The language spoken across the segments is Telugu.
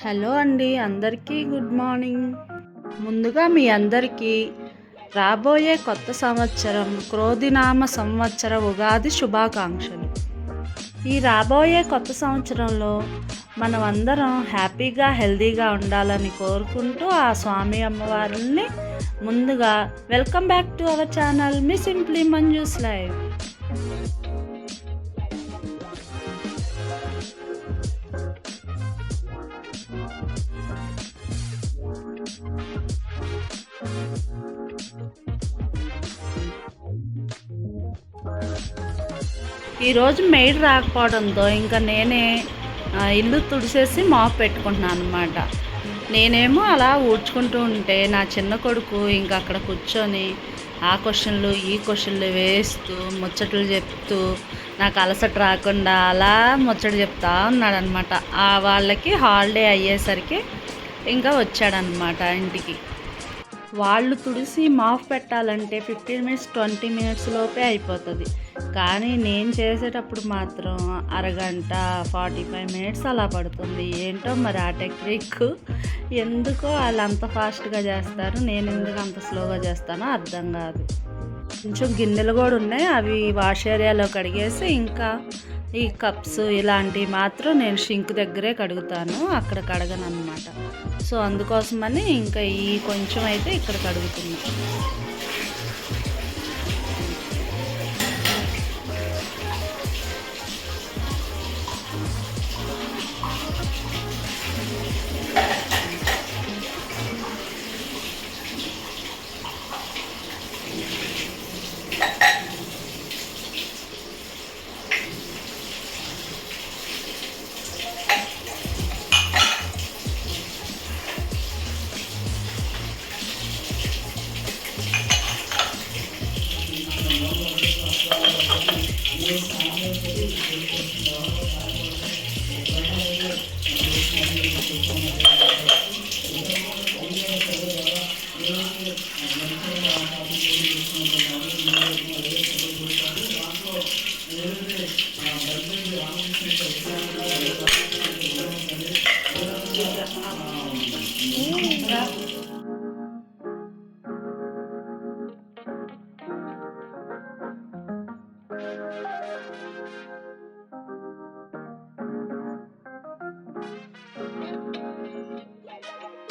హలో అండి, అందరికీ గుడ్ మార్నింగ్. ముందుగా మీ అందరికీ రాబోయే కొత్త సంవత్సరం క్రోధినామ సంవత్సర ఉగాది శుభాకాంక్షలు. ఈ రాబోయే కొత్త సంవత్సరంలో మనం అందరం హ్యాపీగా హెల్తీగా ఉండాలని కోరుకుంటూ ఆ స్వామి అమ్మవారిని ముందుగా welcome back to our channel me simply Manju's life. ఈరోజు మెయిడ్ రాకపోవడంతో ఇంకా నేనే ఇల్లు తుడిసేసి మాప్ పెట్టుకుంటున్నాను అనమాట. నేనేమో అలా ఊడ్చుకుంటూ ఉంటే నా చిన్న కొడుకు ఇంకా అక్కడ కూర్చొని ఆ క్వశ్చన్లు ఈ క్వశ్చన్లు వేస్తూ ముచ్చట్లు చెప్తూ నాకు అలసట రాకుండా అలా ముచ్చట చెప్తా ఉన్నాడనమాట. వాళ్ళకి హాలిడే అయ్యేసరికి ఇంకా వచ్చాడనమాట ఇంటికి. వాళ్ళు తుడిసి మాఫ్ పెట్టాలంటే 15 మినిట్స్ 20 మినిట్స్ లోపే అయిపోతుంది. కానీ నేను చేసేటప్పుడు మాత్రం అరగంట 45 మినిట్స్ అలా పడుతుంది. ఏంటో మరి ఆ టెక్నిక్ ఎందుకో వాళ్ళు అంత ఫాస్ట్గా చేస్తారు, నేను ఎందుకు అంత స్లోగా చేస్తానో అర్థం కాదు. కొంచెం గిన్నెలు కూడా ఉన్నాయి, అవి వాష్ ఏరియాలో కడిగేసి ఇంకా ఈ కప్స్ ఇలాంటివి మాత్రం నేను షింక్ దగ్గరే కడుగుతాను, అక్కడ కడగను అనమాట. సో అందుకోసమని ఇంకా ఈ కొంచెం అయితే ఇక్కడ కడుగుతున్నాను.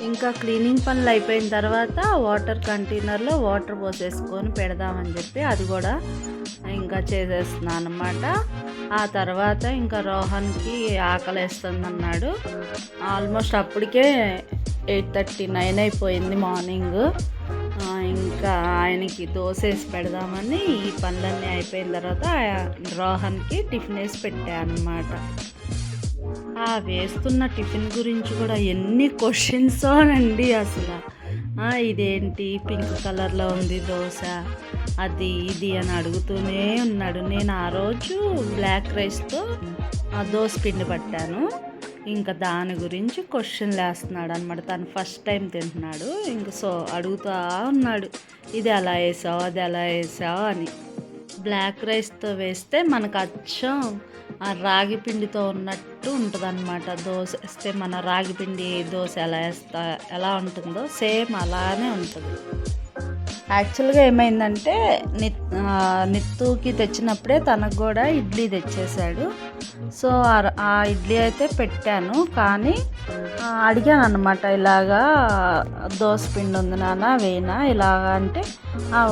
ఇంకా క్లీనింగ్ పనులు అయిపోయిన తర్వాత వాటర్ కంటైనర్లో వాటర్ పోసేసుకొని పెడదామని చెప్పి అది కూడా ఇంకా చేసేస్తున్నాను అనమాట. ఆ తర్వాత ఇంకా రోహన్కి ఆకలేస్తుందన్నాడు. ఆల్మోస్ట్ అప్పటికే 8:39 అయిపోయింది మార్నింగ్. ఇంకా ఆయనకి దోశ వేసి పెడదామని ఈ పనులన్నీ అయిపోయిన తర్వాత రోహన్కి టిఫిన్ వేసి పెట్టాను అన్నమాట. ఆ వేస్తున్న టిఫిన్ గురించి కూడా ఎన్ని క్వశ్చన్స్ అండి అసలు. ఇదేంటి పింక్ కలర్లో ఉంది దోశ, అది ఇది అని అడుగుతూనే ఉన్నాడు. నేను ఆ రోజు బ్లాక్ రైస్తో దోశ పిండి పట్టాను, ఇంకా దాని గురించి క్వశ్చన్లు వేస్తున్నాడు అనమాట. తను ఫస్ట్ టైం తింటున్నాడు, ఇంక సో అడుగుతూ ఉన్నాడు, ఇది ఎలా వేసావు అది ఎలా వేసావు అని. బ్లాక్ రైస్తో వేస్తే మనకు అచ్చం ఆ రాగి పిండితో ఉన్నట్టు ఉంటుంది అనమాట. దోశ వేస్తే మన రాగి పిండి దోశ ఎలా ఉంటుందో సేమ్ అలానే ఉంటుంది. యాక్చువల్గా ఏమైందంటే నిత్తుకి తెచ్చినప్పుడే తనకు కూడా ఇడ్లీ తెచ్చేసాడు. సో ఆ ఇడ్లీ అయితే పెట్టాను, కానీ అడిగాను అనమాట, ఇలాగా దోశ పిండి ఉంది నాన్న వేయినా ఇలాగా అంటే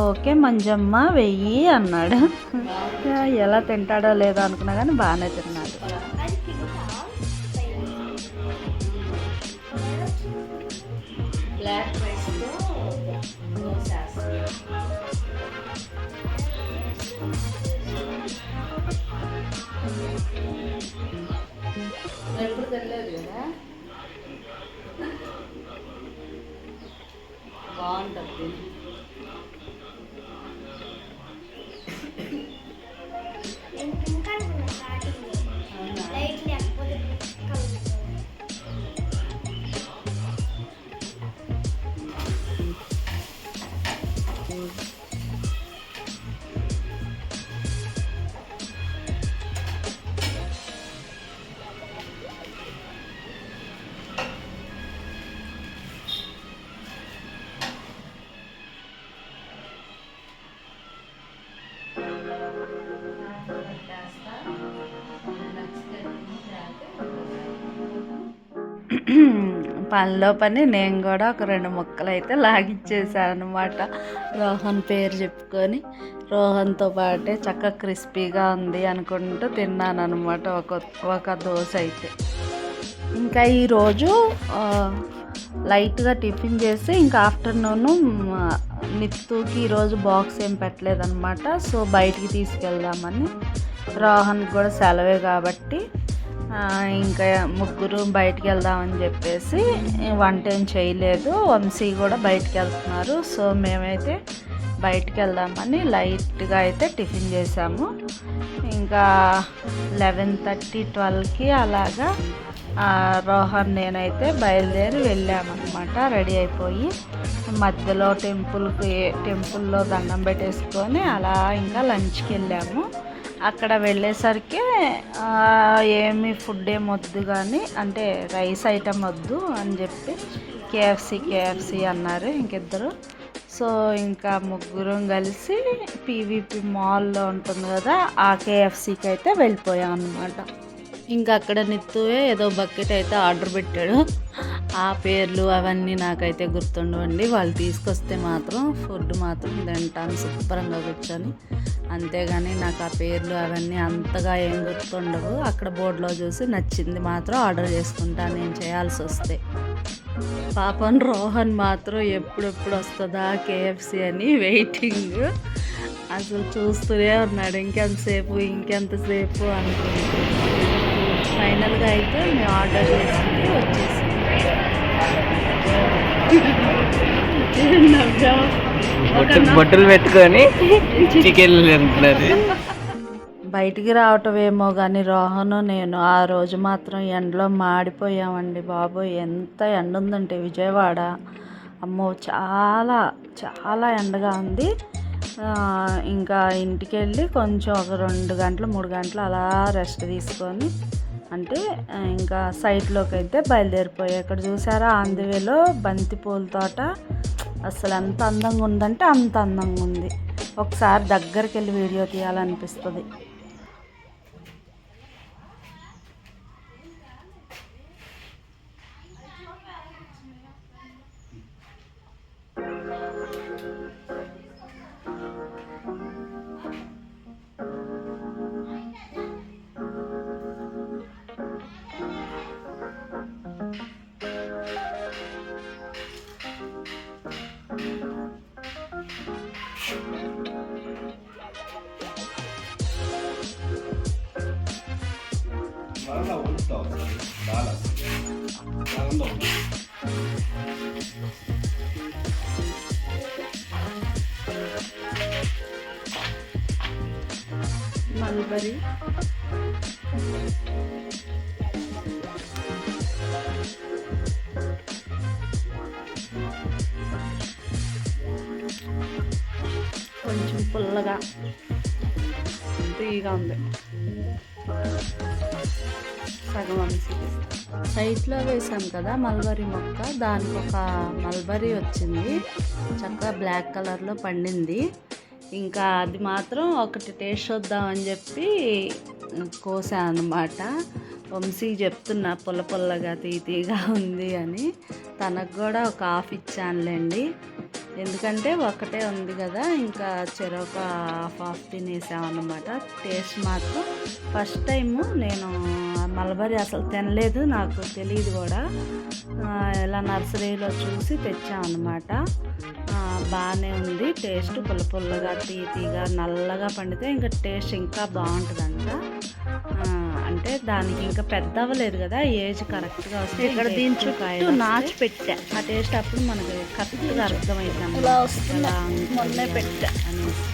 ఓకే మంజమ్మ వెయ్యి అన్నాడు. ఎలా తింటాడో లేదో అనుకున్నా కానీ బాగానే తిన్నాడు. బ్లాక్ రైస్తో దోశ ఎప్పుడు తినలేదు కదా, బాగుంటుంది. పనిలో పని నేను కూడా ఒక 2 ముక్కలు అయితే లాగిచ్చేసాను అనమాట. రోహన్ పేరు చెప్పుకొని రోహన్తో పాటే చక్కగా క్రిస్పీగా ఉంది అనుకుంటూ తిన్నాను అనమాట ఒక దోశ అయితే. ఇంకా ఈరోజు లైట్గా టిఫిన్ చేసి ఇంకా ఆఫ్టర్నూను నిత్తుకి ఈరోజు బాక్స్ ఏం పెట్టలేదన్నమాట. సో బయటికి తీసుకెళ్దామని, రోహన్కి కూడా సెలవే కాబట్టి ఇంకా ముగ్గురు బయటికి వెళ్దామని చెప్పేసి వంట ఏం చేయలేదు. వంశీ కూడా బయటికి వెళ్తున్నారు. సో మేమైతే బయటికి వెళ్దామని లైట్గా అయితే టిఫిన్ చేసాము. ఇంకా 11:30, 12కి అలాగా రోహన్ నేనైతే బయలుదేరి వెళ్ళామన్నమాట. రెడీ అయిపోయి మధ్యలో టెంపుల్లో దండం పెట్టేసుకొని అలా ఇంకా లంచ్కి వెళ్ళాము. అక్కడ వెళ్ళేసరికి ఏమి ఫుడ్ ఏం వద్దు కానీ, అంటే రైస్ ఐటమ్ వద్దు అని చెప్పి కేఎఫ్సి అన్నారు ఇంకిద్దరు. సో ఇంకా ముగ్గురం కలిసి పీవీపీ మాల్లో ఉంటుంది కదా, ఆ కేఎఫ్సికి అయితే వెళ్ళిపోయాం అన్నమాట. ఇంకా అక్కడ నిత్తువే ఏదో బకెట్ అయితే ఆర్డర్ పెట్టాడు. ఆ పేర్లు అవన్నీ నాకైతే గుర్తుండవండి. వాళ్ళు తీసుకొస్తే మాత్రం ఫుడ్ మాత్రం తింటాను శుభ్రంగా కూర్చొని, అంతేగాని నాకు ఆ పేర్లు అవన్నీ అంతగా ఏం గుర్తుండవు. అక్కడ బోర్డులో చూసి నచ్చింది మాత్రం ఆర్డర్ చేసుకుంటాను నేను చేయాల్సి వస్తే. పాపం రోహన్ మాత్రం ఎప్పుడెప్పుడు వస్తుందా కేఎఫ్సి అని వెయిటింగ్. అసలు చూస్తూనే ఉన్నాడు ఇంకెంతసేపు అనుకుంటూ. ఫైనల్గా అయితే మేము ఆర్డర్ చేసింది వచ్చేసింది. బొట్టలు పెట్టుకొని చికెన్ తింటున్నది. బయటికి రావటమేమో కానీ రోహను నేను ఆ రోజు మాత్రం ఎండలో మాడిపోయామండి బాబు. ఎంత ఎండ ఉందంటే విజయవాడ, అమ్మో చాలా చాలా ఎండగా ఉంది. ఇంకా ఇంటికి వెళ్ళి కొంచెం ఒక 2 గంటలు 3 గంటలు అలా రెస్ట్ తీసుకొని, అంటే ఇంకా సైట్లోకి అయితే బయలుదేరిపోయాయి. ఇక్కడ చూసారా ఆంధ్రవేలో బంతి పూల తోట, అసలు ఎంత అందంగా ఉందంటే అంత అందంగా ఉంది. ఒకసారి దగ్గరికి వెళ్ళి వీడియో తీయాలనిపిస్తుంది. మల్బరీ కొంచెం పుల్లగా తీగా ఉంది. సగం వంశీ సైట్లో వేసాం కదా మల్బరీ మొక్క, దానికి ఒక మల్బరీ వచ్చింది చక్కగా బ్లాక్ కలర్లో పండింది. ఇంకా అది మాత్రం ఒకటి టేస్ట్ చూద్దామని చెప్పి కోసాను అన్నమాట. వంశీ చెప్తున్నా పుల్లగా తీగా ఉంది అని. తనకు కూడా ఒక హాఫ్ ఇచ్చానులేండి, ఎందుకంటే ఒకటే ఉంది కదా, ఇంకా చెరొక హాఫ్ తినేసామన్నమాట. టేస్ట్ మాత్రం ఫస్ట్ టైము నేను మల్బరీ అసలు తినలేదు, నాకు తెలియదు కూడా. ఇలా నర్సరీలో చూసి తెచ్చామన్నమాట. బాగానే ఉంది టేస్ట్, పుల్లగా తీగా నల్లగా పండితే ఇంకా టేస్ట్ ఇంకా బాగుంటుందంట. అంటే దానికి ఇంకా పెద్ద అవ్వలేదు కదా, ఏజ్ కరెక్ట్గా వస్తే. ఇక్కడ దీని చుట్టూ నాచి పెట్టా, ఆ టేస్ట్ అప్పుడు మనకి కరెక్ట్గా అర్థమైంది మొన్నే పెట్టా అనేసి.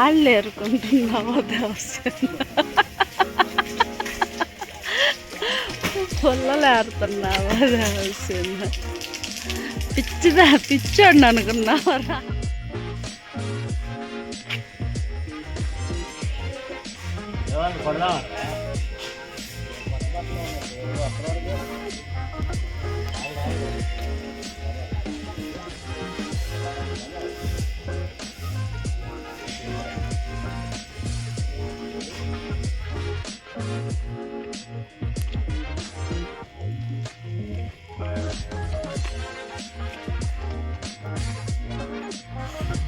కాళ్ళు ఏరుకుంటున్నావా దేవసేన? పొల్లలు ఏరుతున్నావా దేవసేన? పిచ్చోండి అనుకున్నావరా?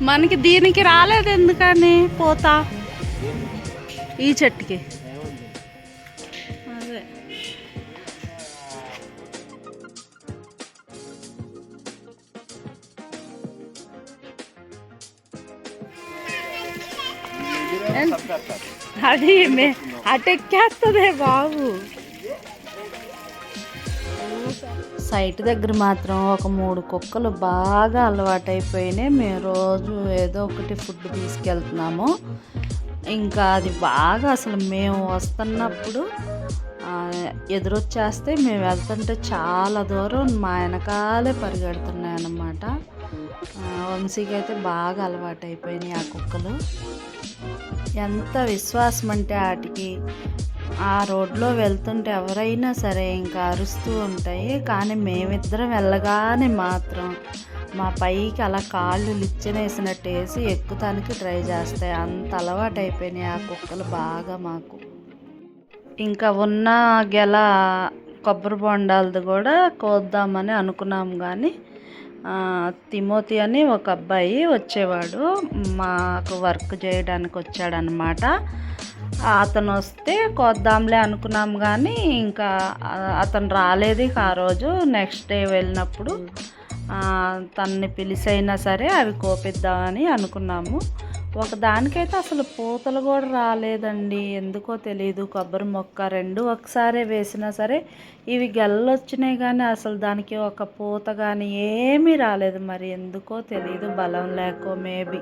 మనకి దీనికి రాలేదు ఎందుకని పోతా ఈ చెట్టుకి అదే అది అటెక్కేస్తుందే బాబు. సైట్ దగ్గర మాత్రం ఒక 3 కుక్కలు బాగా అలవాటైపోయినాయి. మేము రోజు ఏదో ఒకటి ఫుడ్ తీసుకెళ్తున్నాము. ఇంకా అది బాగా అసలు మేము వస్తున్నప్పుడు ఎదురొచ్చేస్తే మేము వెళ్తుంటే చాలా దూరం మా వెనకాలే పరిగెడుతున్నాయి అన్నమాట. వంశీకి అయితే బాగా అలవాటైపోయినాయి ఆ కుక్కలు. ఎంత విశ్వాసం అంటే వాటికి ఆ రోడ్లో వెళ్తుంటే ఎవరైనా సరే ఇంకా అరుస్తూ ఉంటాయి. కానీ మేమిద్దరం వెళ్ళగానే మాత్రం మా పైకి అలా కాళ్ళు లిచ్చనేసినట్టు వేసి ఎక్కుతానికి ట్రై చేస్తాయి. అంత అలవాటు అయిపోయినాయి ఆ కుక్కలు బాగా మాకు. ఇంకా ఉన్న గెల కొబ్బరి బొండాలది కూడా కోద్దామని అనుకున్నాం. కానీ తిమోతి అని ఒక అబ్బాయి వచ్చేవాడు, మాకు వర్క్ చేయడానికి వచ్చాడనమాట. అతను వస్తే కోద్దాంలే అనుకున్నాం. కానీ ఇంకా అతను రాలేదు. ఆ రోజు నెక్స్ట్ డే వెళ్ళినప్పుడు తనని పిలిచైనా సరే అవి కోపిద్దామని అనుకున్నాము. ఒకదానికైతే అసలు పూతలు కూడా రాలేదండి, ఎందుకో తెలీదు. కొబ్బరి మొక్క 2 ఒకసారే వేసినా సరే ఇవి గెలలు వచ్చినాయి కానీ అసలు దానికి ఒక పూత కానీ ఏమీ రాలేదు. మరి ఎందుకో తెలీదు, బలం లేకో మేబీ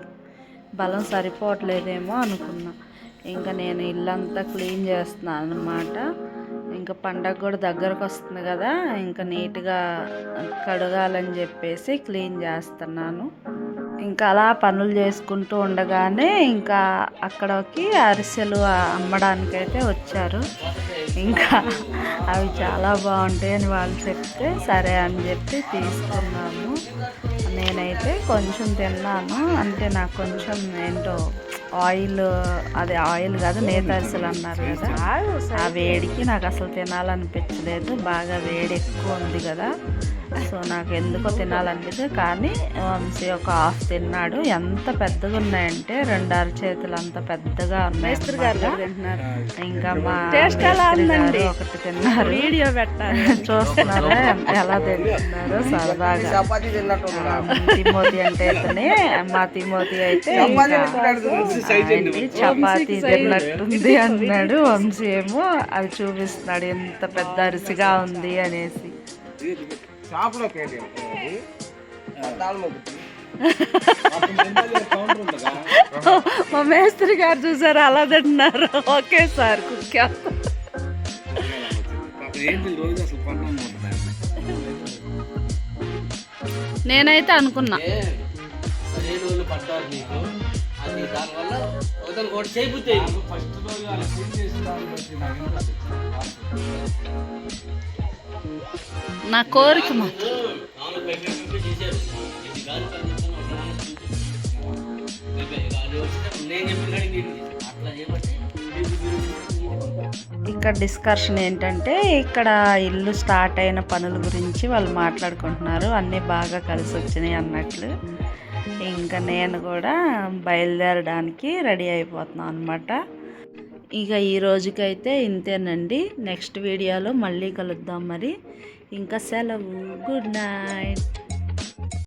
బలం సరిపోవట్లేదేమో అనుకున్నా. ఇంకా నేను ఇల్లంతా క్లీన్ చేస్తున్నాను అన్నమాట. ఇంకా పండగ కూడా దగ్గరకు వస్తుంది కదా, ఇంకా నీట్గా కడగాలని చెప్పేసి క్లీన్ చేస్తున్నాను. ఇంకా అలా పనులు చేసుకుంటూ ఉండగానే ఇంకా అక్కడికి అరిసెలు అమ్మడానికైతే వచ్చారు. ఇంకా అవి చాలా బాగుంటాయని వాళ్ళు చెప్తే సరే అని చెప్పి తీసుకున్నాము. నేనైతే కొంచెం తిన్నాను, అంటే నాకు కొంచెం ఏంటో ఆయిల్, అదే ఆయిల్ కాదు నేత అరిసెలు అన్నారు కదా, ఆ వేడికి నాకు అసలు తినాలనిపించలేదు. బాగా వేడి ఎక్కువ ఉంది కదా, సో నాకు ఎందుకో తినాలనిపించదు. కానీ వంశీ ఒక హాఫ్ తిన్నాడు. ఎంత పెద్దగా ఉన్నాయంటే 2 అరచేతులు అంత పెద్దగా ఉన్నాయి. ఇంకా మా గారు ఒకటి తిన్నారు, వీడియో పెట్టారు చూస్తున్నారా ఎలా తింటున్నారు సరదాగా. తిమోతి అంటే ఇతనే, మా తిమోతి అయితే చపాతీ తిన్నట్టుంది అన్నాడు. వంశీ ఏమో అది చూపిస్తున్నాడు ఎంత పెద్ద అరిసిగా ఉంది అనేసి. మా మేస్త్రి గారు చూసారు అలా తింటున్నారు ఒకేసారి కుక్క. నేనైతే అనుకున్నా నా కోరిక మాత్రం ఇక్కడ డిస్కషన్ ఏంటంటే ఇక్కడ ఇల్లు స్టార్ట్ అయిన పనుల గురించి వాళ్ళు మాట్లాడుకుంటున్నారు. అన్నీ బాగా కలిసి వచ్చినాయి అన్నట్లు. ఇంకా నేను కూడా బయలుదేరడానికి రెడీ అయిపోతున్నాను అనమాట. ఇక ఈ రోజుకైతే ఇంతేనండి. నెక్స్ట్ వీడియోలో మళ్ళీ కలుద్దాం. మరి ఇంకా సెలవు. Good night.